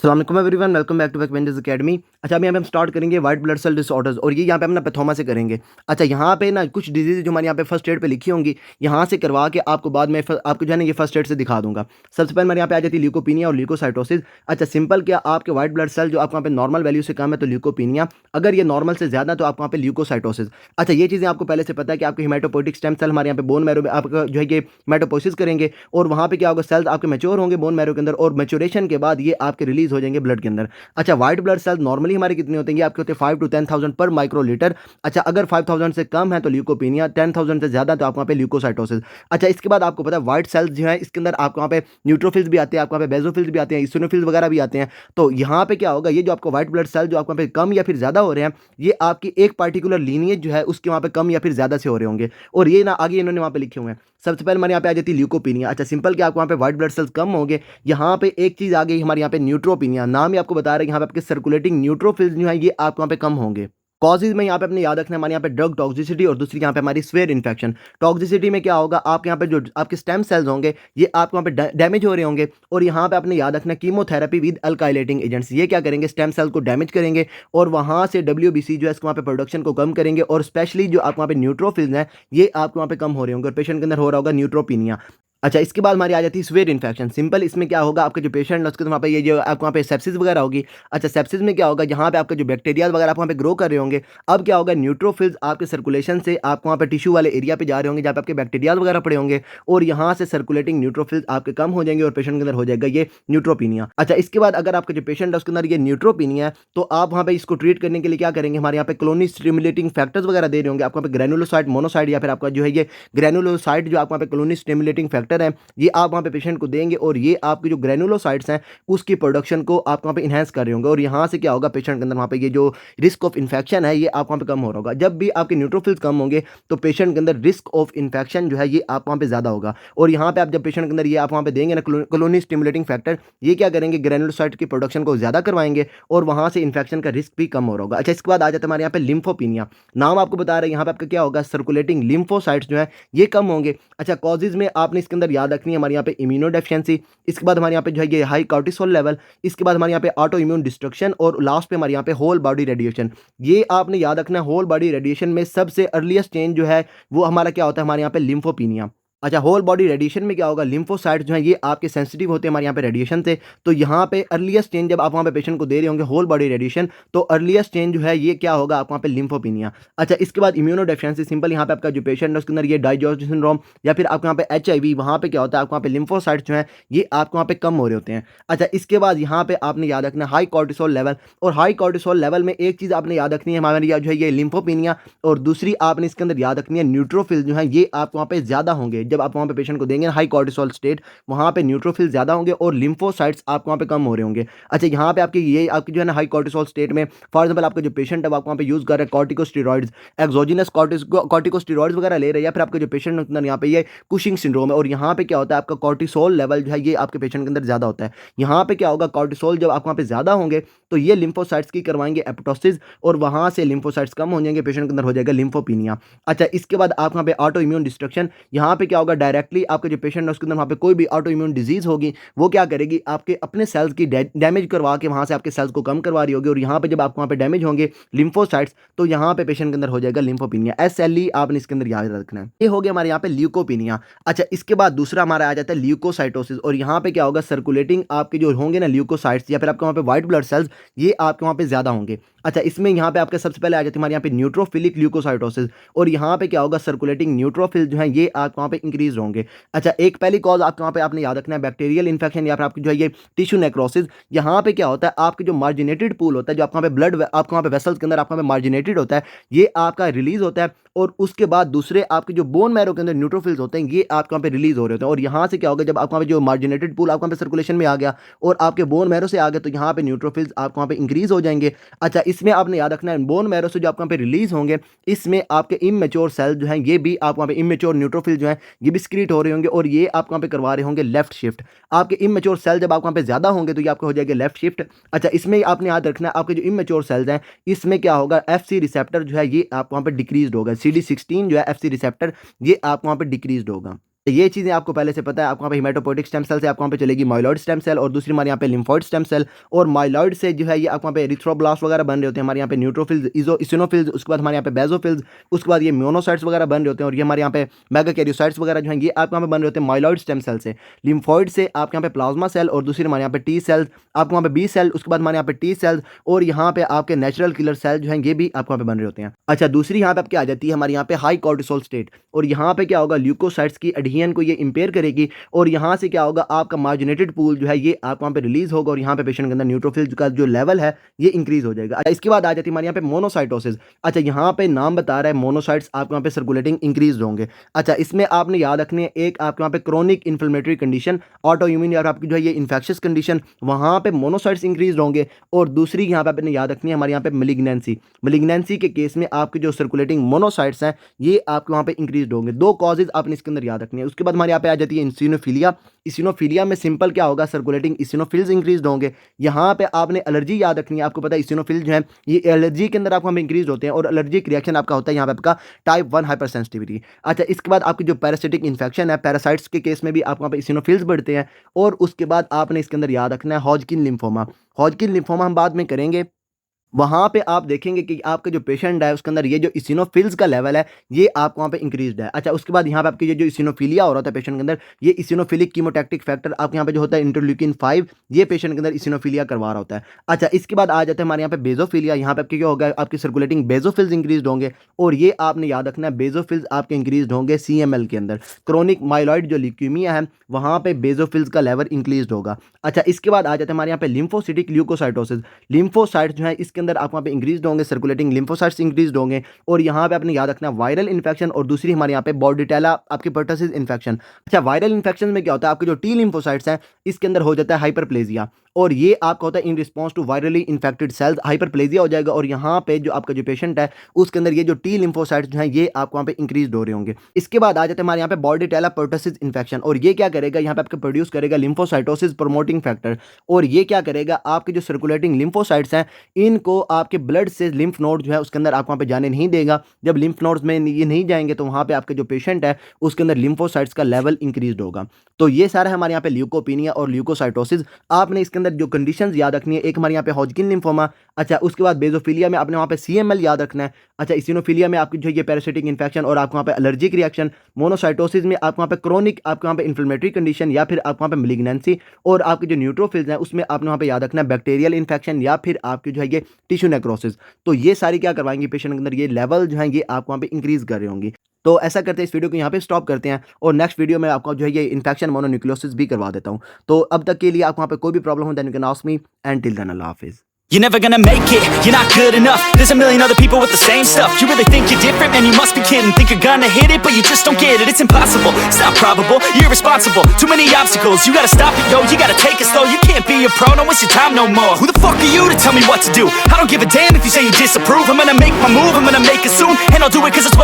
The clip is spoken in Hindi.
अस्सलाम वालेकुम everyone, welcome back to vendors academy. अच्छा, अभी यहाँ पे हम स्टार्ट करेंगे वाइट ब्लड सेल डिसऑर्डर्स और ये यहाँ पे हम ना पैथोमा से करेंगे। अच्छा, यहाँ पे ना कुछ डिजीज़ जो हमारे यहाँ पे फर्स्ट एड पे लिखी होंगी, यहाँ से करवा के आपको बाद में आपको जो है ना ये फर्स्ट एड से दिखा दूंगा। सबसे पहले हमारे यहाँ पे आ जाती है ल्यूकोपीनिया और ल्यूकोसाइटोसिस। अच्छा, सिंपल क्या, आपके वाइट ब्लड सेल जो आपको यहाँ पे नॉर्मल वैल्यू से कम है तो ल्यूकोपीनिया, अगर ये नॉर्मल से ज़्यादा तो आपको यहाँ पे ल्यूकोसाइटोसिस। अच्छा, ये चीज़ें आपको पहले से पता है कि आपके हिमेटोपोइटिक स्टेम सेल हमारे यहाँ पे बोन मैरो में आपका जो है ये मेटापोसिस करेंगे और वहाँ पे क्या होगा, सेल्स आपके मैच्योर होंगे बोन मैरो के अंदर और मैच्योरेशन के बाद ये आपके रिलीज हो जाएंगे ब्लड के अंदर। अच्छा, व्हाइट ब्लड सेल नॉर्मली हमारे कितने होते हैं, ये आपके होते हैं 5 टू 10,000 पर माइक्रोलीटर। अच्छा, अगर 5,000 से कम है तो ल्यूकोपीनिया, 10,000 से ज़्यादा तो आपको वहाँ पे ल्यूकोसाइटोसिस। अच्छा, इसके बाद आपको पता है व्हाइट सेल्स जो है इसके अंदर आपको वहाँ पे न्यूट्रोफिल्स भी आते हैं, आपको वहाँ पे बेसोफिल्स भी आते हैं, इसिनोफिल्स वगैरह भी आते हैं। तो यहाँ पे क्या होगा, ये जो आपको व्हाइट ब्लड सेल जो आपको वहाँ पे कम या फिर ज़्यादा हो रहे हैं, ये आपकी एक पार्टिकुलर लीनिएज जो है उसके वहाँ पे कम या फिर ज़्यादा से हो रहे होंगे और ये ना आगे इन्होंने वहाँ पे लिखे हुए हैं। सबसे पहले हमारे यहाँ पे आ जाती है ल्यूकोपीनिया। अच्छा, सिंपल कि आपको वहाँ पे व्हाइट ब्लड सेल्स कम होंगे। यहाँ पे एक चीज़ आ गई हमारे यहाँ पे न्यूट्रोपीनिया, नाम ही आपको बता रहे हैं यहाँ पे आपके सर्कुलेटिंग न्यूट्रोफिल्स जो है ये आपको वहाँ पे कम होंगे। कॉजेज में यहाँ पे अपने याद रखना है, हमारे यहाँ पे ड्रग टॉक्सिसिटी और दूसरी यहाँ पे हमारी स्वेयर इन्फेक्शन। टॉक्सिसिटी में क्या होगा, आपके यहाँ पे जो आपके स्टेम सेल्स होंगे ये आपको यहाँ पे डैमेज हो रहे होंगे और यहाँ पे आपने याद रखना कीमोथेरेपी विद अल्काइलेटिंग एजेंट्स, ये क्या करेंगे, स्टेम सेल को डैमेज करेंगे और वहाँ से WBC जो है इसको वहाँ पे प्रोडक्शन को कम करेंगे और स्पेशली जो आपको वहाँ पे न्यूट्रोफिल्स हैं ये आपको वहाँ पे कम हो रहे होंगे और पेशेंट के अंदर हो रहा होगा न्यूट्रोपीनिया। अच्छा, इसके बाद हमारी आ जाती है स्वेयर इन्फेक्शन। सिंपल इसमें क्या होगा, आपका जो पेशेंट है उसके वहाँ पे ये जो आपको वहाँ पे सेप्सिस वगैरह होगी। अच्छा, सेप्सिस में क्या होगा, यहाँ पे आपका जो बैक्टीरिया वगैरह आप वहाँ पे ग्रो कर रहे होंगे। अब क्या होगा, न्यूट्रोफिल्स आपके सर्कुलेशन से आपको वहाँ पे टिश्यू वाले एरिया पे जा रहे होंगे जहाँ पे आपके बैक्टीरिया वगैरह पड़े होंगे और यहाँ से सर्कुलेटिंग न्यूट्रोफिल्स आपके कम हो जाएंगे और पेशेंट के अंदर हो जाएगा ये न्यूट्रोपीनिया। अच्छा, इसके बाद अगर आपका जो पेशेंट है उसके अंदर ये न्यूट्रोपीनिया है तो आप वहाँ पे इसको ट्रीट करने के लिए क्या करेंगे, हमारे यहाँ पे कॉलोनी स्टिमुलेटिंग फैक्टर्स वगैरह दे रहे होंगे आपको वहाँ पे ग्रेनुलोसाइड, मोनोसाइड या फिर आपका जो है ये ग्रेनुलोसाइड जो आपको वहाँ पे कॉलोनी स्टिमुलेटिंग फैक्टर है ये आप वहाँ पे पेशेंट को देंगे और ये आपके जो ग्रेनुलोसाइट्स हैं उसकी प्रोडक्शन को आप वहाँ पे इन्हेंस कर रहे होंगे और यहाँ से क्या होगा, पेशेंट के अंदर वहाँ पे ये जो रिस्क ऑफ इन्फेक्शन है ये आप वहाँ पे कम हो रहा होगा। जब भी आपके न्यूट्रोफिल्स कम होंगे तो पेशेंट के अंदर रिस्क ऑफ इन्फेक्शन जो है ये आप वहाँ पे ज़्यादा होगा और यहाँ पे आप जब पेशेंट के अंदर ये आप वहाँ पे देंगे ना कॉलोनी स्टिमुलेटिंग फैक्टर, ये क्या करेंगे, ग्रेनुलोसाइट की प्रोडक्शन को ज़्यादा करवाएंगे और वहाँ से इन्फेक्शन का रिस्क भी कम हो रहा होगा। अच्छा, इसके बाद आ जाता है हमारे यहाँ पे लिम्फोपीनिया। नाम आपको बता रहे हैं, यहाँ पे आपका क्या होगा, सर्कुलेटिंग लिम्फोसाइट्स जो है ये कम होंगे। अच्छा, कॉजेज में आपने इसके अंदर याद रखनी है हमारे यहाँ पे इम्यूनो डेफिशिएंसी, इसके बाद हमारे यहाँ पे जो है ये हाई कॉर्टिसोल लेवल, इसके बाद हमारे यहाँ पे ऑटो इम्यून डिस्ट्रक्शन और लास्ट पे हमारे यहाँ पे होल बॉडी रेडिएशन। ये आपने याद रखना है, होल बॉडी रेडिएशन में सबसे अर्लीस्ट चेंज जो है वो हमारा क्या होता है, हमारे यहाँ पे लिम्फोपीनिया। अच्छा, होल बॉडी रेडिएशन में क्या होगा, लिम्फोसाइट जो है ये आपके सेंसिटिव होते हैं हमारे यहाँ पे रेडिएशन से, तो यहाँ पे अर्लीस्ट चेंज जब आप वहाँ पे पेशेंट को दे रहे होंगे होल बॉडी रेडिएशन तो अर्लीस्ट चेंज जो है ये क्या होगा, आप वहाँ पे लिम्फोपीनिया। अच्छा, इसके बाद इम्यूनो डेफिशिएंसी, सिंपल यहाँ पे आपका जो पेशेंट है उसके अंदर ये डाइजेस्टिव सिंड्रोम या फिर आपके यहाँ पे HIV, वहाँ पे क्या होता है, आपको वहाँ पे लिम्फोसाइट्स जो है ये आपको वहाँ पे कम हो रहे होते हैं। अच्छा, इसके बाद यहाँ पे आपने याद रखना हाई कॉर्टिसोल लेवल और हाई कॉर्टिसोल लेवल में एक चीज़ आपने याद रखनी है हमारे जो है ये लिम्फोपीनिया और दूसरी आपने इसके अंदर याद रखनी है न्यूट्रोफिल जो है ये आप वहाँ पे ज़्यादा होंगे जब आप वहाँ पे पेशेंट को देंगे हाई कॉर्टिसोल स्टेट, वहाँ पे न्यूट्रोफिल ज़्यादा होंगे और लिम्फोसाइट्स आपको वहाँ पे कम हो रहे होंगे। अच्छा, यहाँ पे आपकी ये आपकी जो है ना हाई कॉर्टिसोल स्टेट में फॉर एग्जांपल आपका जो पेशेंट है वो आपको वहाँ पे यूज़ कर रहे हैं कॉर्टिकोस्टेरॉइड्स, एक्सोजिनस कॉर्टिकोस्टेरॉइड्स वगैरह ले रहे हैं या फिर आपका जो पेशेंट है अंदर यहाँ पे ये कुशिंग सिंड्रोम है और यहाँ पे क्या होता है, आपका कॉर्टिसोल लेवल जो है ये आपके पेशेंट के अंदर ज़्यादा होता है। यहाँ पे क्या होगा, कॉर्टिसोल जब आपको वहाँ पे ज़्यादा होंगे तो ये लिम्फोसाइट्स की करवाएंगे एपोप्टोसिस और वहाँ से लिम्फोसाइट्स कम हो जाएंगे, पेशेंट के अंदर हो जाएगा लिम्फोपीनिया। अच्छा, इसके बाद आप वहाँ पे ऑटो इम्यून डिस्ट्रक्शन, यहाँ पे क्या होगा, डायरेक्टली आपके जो पेशेंट है उसके अंदर वहाँ पे कोई भी ऑटो इम्यून डिजीज होगी वो क्या करेगी, आपके अपने सेल्स की डैमेज करवा के वहाँ से आपके सेल्स को कम करवा रही होगी और यहाँ पे जब आपको वहाँ पे डैमेज होंगे लिम्फोसाइट्स तो यहाँ पे पेशेंट के अंदर हो जाएगा लिम्फोपीनिया। SLE आपने इसके अंदर याद रखना है। ये हो गया हमारे यहाँ पे ल्यूकोपीनिया। अच्छा, इसके बाद दूसरा हमारा आ जाता है ल्यूकोसाइटोसिस और यहाँ पे क्या होगा, सर्कुलेटिंग आपके जो होंगे ना ल्यूकोसाइट्स या फिर आपके वहाँ पे व्हाइट ब्लड सेल्स ये आपके वहाँ पे ज़्यादा होंगे। अच्छा, इसमें यहाँ पे आपके सबसे पहले आ जाती है हमारे यहाँ पे न्यूट्रोफिलिक ल्यूकोसाइटोसिस और यहाँ पे क्या होगा, सर्कुलेटिंग न्यूट्रोफिल जो है ये आपके वहाँ पे इंक्रीज होंगे। अच्छा, एक पहली कॉज आपके वहाँ पे आपने याद रखना है बैक्टीरियल इन्फेक्शन या फिर आपकी जो है ये टिश्यू नेक्रोसिस। यहाँ पे क्या होता है, आपके जो मार्जिनेटेड पूल होता है जो आपके वहाँ पे ब्लड आपके वहाँ पे वेसल्स के अंदर आपके वहाँ पे मार्जिनेटेड होता है ये आपका रिलीज होता है और उसके बाद दूसरे आपके जो बोन मैरो के अंदर न्यूट्रोफिल्स होते हैं ये आपके वहाँ पे रिलीज हो रहे होते हैं और यहाँ से क्या होगा, जब आपके वहाँ पे जो मार्जिनेटेड पूल आपके वहाँ पे सर्कुलेशन में आ गया और आपके बोन मैरो से आ गया तो यहाँ पे न्यूट्रोफिल्स आपको वहाँ पे इंक्रीज हो जाएंगे। अच्छा, इसमें आपने याद रखना है बोन मैरो से जो आपको वहाँ पे रिलीज होंगे इसमें आपके इमेच्योर सेल जो हैं ये भी आप वहाँ पे इमेच्योर न्यूट्रोफिल जो हैं ये भी स्क्रीट हो रहे होंगे और ये आपको वहाँ पे करवा रहे होंगे लेफ्ट शिफ्ट। आपके इमेच्योर सेल जब आपको वहाँ पे ज़्यादा होंगे तो ये आपको हो जाएगा लेफ्ट शिफ्ट। अच्छा, इसमें आपने याद रखना है आपके जो इमेच्योर सेल्स हैं इसमें क्या होगा, FC रिसेप्टर जो है ये आपको वहाँ पे डिक्रीज होगा, CD16 जो है FC रिसेप्टर ये आपको वहाँ पे डिक्रीज होगा। ये चीज़ें आपको पहले से पता है। आपको वहाँ पे हिमेटोपोइटिक स्टेम सेल से आपको वहाँ पे चलेगी माइलॉइड स्टेम सेल, और दूसरी हमारे यहाँ पे लिम्फोइड स्टेम सेल, और माइलॉइड से जो है ये आपको वहाँ पे एरिथ्रोब्लास्ट वगैरह बन रहे होते हैं। हमारे यहाँ पे न्यूट्रोफिल्स, इसिनोफिल्स, उसके बाद हमारे यहाँ पे बेसोफिल्स, उसके बाद ये मोनोसाइट्स वगैरह बन रहे होते हैं, और ये हमारे यहाँ पे मेगाकैरियोसाइट्स वगैरह जो हैं ये आपको यहाँ पे बन रहे होते हैं माइलॉइड स्टेम सेल से। लिम्फोइड से आपके यहाँ पे प्लाज्मा सेल, और दूसरी हमारे यहाँ पे टी सेल्स, आपको वहाँ पे बी सेल, उसके बाद हमारे यहाँ पे टी सेल्स, और यहाँ पे आपके नेचुरल किलर सेल जो हैं ये भी आपको यहाँ पे बन रहे होते हैं। अच्छा, दूसरी यहाँ पे आपकी आ जाती है हमारे यहाँ पे हाई कॉर्टिसोल स्टेट, और यहाँ पे क्या होगा, ल्यूकोसाइट्स की एडहेशन को ये इंपेयर करेगी, और यहाँ से क्या होगा, आपका मार्जिनेटेड पूल जो है ये आपको वहाँ पे रिलीज होगा, और यहाँ पे पेशेंट के अंदर न्यूट्रोफिल्स का जो लेवल है ये इंक्रीज हो जाएगा। अच्छा, इसके बाद आ जाती है हमारे यहाँ पे मोनोसाइटोसिस। अच्छा, यहाँ पे नाम बता रहा है मोनोसाइट्स आपके वहाँ पे सर्कुलेटिंग इंक्रीज होंगे। अच्छा, इसमें आपने याद रखनी है, एक आपके वहाँ पे chronic inflammatory condition, auto immune या आपकी जो है ये इन्फेक्शियस कंडीशन, वहाँ पे मोनोसाइट्स इंक्रीज होंगे, और दूसरी यहाँ पे आपने याद रखनी है हमारे यहाँ पे मिलिग्नेंसी के केस में आपके जो सर्कुलेटिंग मोनोसाइट्स हैं ये आपके वहाँ पे इंक्रीज होंगे। दो कॉजेज आपने इसके अंदर याद रखनी है। उसके बाद हमारे यहाँ पे आ जाती है इसिनोफिलिया में सिंपल क्या होगा, सर्कुलेटिंग इसिनोफिल्स इंक्रीज होंगे। यहाँ पे आपने एलर्जी याद रखनी है। आपको पता है इसिनोफिल जो है ये एलर्जी के अंदर आपको हम इंक्रीज होते हैं, और एलर्जिक रिएक्शन आपका होता है यहाँ पे आपका टाइप 1 हाइपर सेंसिटिविटी। अच्छा, इसके बाद आपकी जो पैरासिटिक इन्फेक्शन है, पैरासाइट्स के केस में भी आपको वहाँ पे इसिनोफिल्स बढ़ते हैं, और उसके बाद आपने इसके अंदर याद रखना है हॉजकिन लिम्फोमा हम बाद में करेंगे। वहाँ पे आप देखेंगे कि आपका जो पेशेंट है उसके अंदर ये जो इसिनोफिल्स का लेवल है ये आपको वहाँ पे इंक्रीज्ड है। अच्छा, उसके बाद यहाँ पे आपकी ये जो इसिनोफिलिया हो रहा था पेशेंट के अंदर, ये इसिनोफिलिक कीमोटैक्टिक फैक्टर आपके यहाँ पे जो होता है इंटरल्यूकिन 5, ये पेशेंट के अंदर इसिनोफिलिया करवा रहा होता है। अच्छा, इसके बाद आ जाता है हमारे यहाँ पे बेजोफिलिया। यहाँ पे आपके क्या होगा, आपकी सर्कुलेटिंग बेजोफिल्स इंक्रीज होंगे, और ये आपने याद रखना है बेजोफिल्स आपके इंक्रीज होंगे CML के अंदर। क्रोनिक माइलॉइड जो ल्यूकीमिया है वहाँ पे बेजोफिल्स का लेवल इंक्रीज होगा। अच्छा, इसके बाद आ जाता है हमारे यहाँ पे लिम्फोसिटिक ल्यूकोसाइटोसिस। लिम्फोसाइट्स जो है इसके अंदर आपको वहाँ पे इंक्रीज होंगे, सर्कुलेटिंग लिम्फोसाइट्स इंक्रीज होंगे, और यहाँ पे आपने याद रखना वायरल इन्फेक्शन, और दूसरी हमारे यहाँ पे बॉर्डिटेला आपके पर्टसिस इन्फेक्शन। अच्छा, वायरल इन्फेक्शन में क्या होता है, आपके जो टी लिम्फोसाइट्स हैं इसके अंदर हो जाता है हाइपरप्लेजिया, और ये आपका होता है in response to virally infected cells, hyperplasia हो जाएगा, और यहाँ पे जो आपका जो पेशेंट है उसके अंदर ये जो टी लिम्फोसाइट्स जो हैं ये आपको वहाँ पे इंक्रीज हो रहे होंगे। इसके बाद आ जाते हैं हमारे यहाँ पे बॉर्डिटेला पर्टसिस इन्फेक्शन, और ये क्या करेगा, यहाँ पे आपको प्रोड्यूस करेगा लिम्फोसाइटोसिस प्रमोटिंग फैक्टर, और ये क्या करेगा, आपके जो सर्कुलेटिंग लिम्फोसाइट्स हैं इनको आपके ब्लड से लिम्फ नोड जो है उसके अंदर आपको वहाँ पे जाने नहीं देगा। जब लिम्फ नोड्स में ये नहीं जाएंगे तो वहाँ पे आपके जो पेशेंट है उसके अंदर लिम्फोसाइट्स का लेवल इंक्रीज होगा। तो ये सारा है हमारे यहाँ पे ल्यूकोपिनिया और ल्यूकोसाइटोसिस। आपने इसके अंदर जो कंडीशंस याद रखनी है, एक हमारे यहाँ पे हॉजकिन लिम्फोमा। अच्छा, उसके बाद बेजोफिलिया में आपने वहाँ पे CML याद रखना है। अच्छा, इसिनोफिलिया में आपकी जो ये पैरासिटिक इन्फेक्शन और आपको वहाँ पे एलर्जिक रिएक्शन। मोनोसाइटोसिस में आपको वहाँ पे क्रोनिक आपको वहाँ पे इन्फ्लेमेटरी कंडीशन या फिर आपको वहाँ पे मिलिग्नेंसी, और आपके जो न्यूट्रोफिल्स हैं उसमें आपने वहाँ पे याद रखना है बैक्टीरियल इन्फेक्शन या फिर आपकी जो है ये टिश्यू नेक्रोसिस। तो ये सारी क्या करवाएंगे पेशेंट के अंदर, ये लेवल जो है ये आपको वहाँ पे इंक्रीज कर रहे होंगे। तो ऐसा करते हैं, इस वीडियो को यहाँ पे स्टॉप करते हैं, और नेक्स्ट वीडियो में आपको जो है ये इन्फेक्शन मोनोन्यूक्लियोसिस भी करवा देता हूँ। तो अब तक के लिए आपको वहाँ पे कोई भी प्रॉब्लम हो then you can ask me, and till then अल्लाह हाफिज़। You're never gonna make it, you're not good enough. There's a million other people with the same stuff. You really think you're different? Man, you must be kidding. Think you're gonna hit it, but you just don't get it. It's impossible, it's not probable, you're irresponsible. Too many obstacles, you gotta stop it, yo. You gotta take it slow, you can't be a pro, don't waste your time no more. Who the fuck are you to tell me what to do? I don't give a damn if you say you disapprove. I'm gonna make my move, I'm gonna make it soon, and I'll do it cause it's what I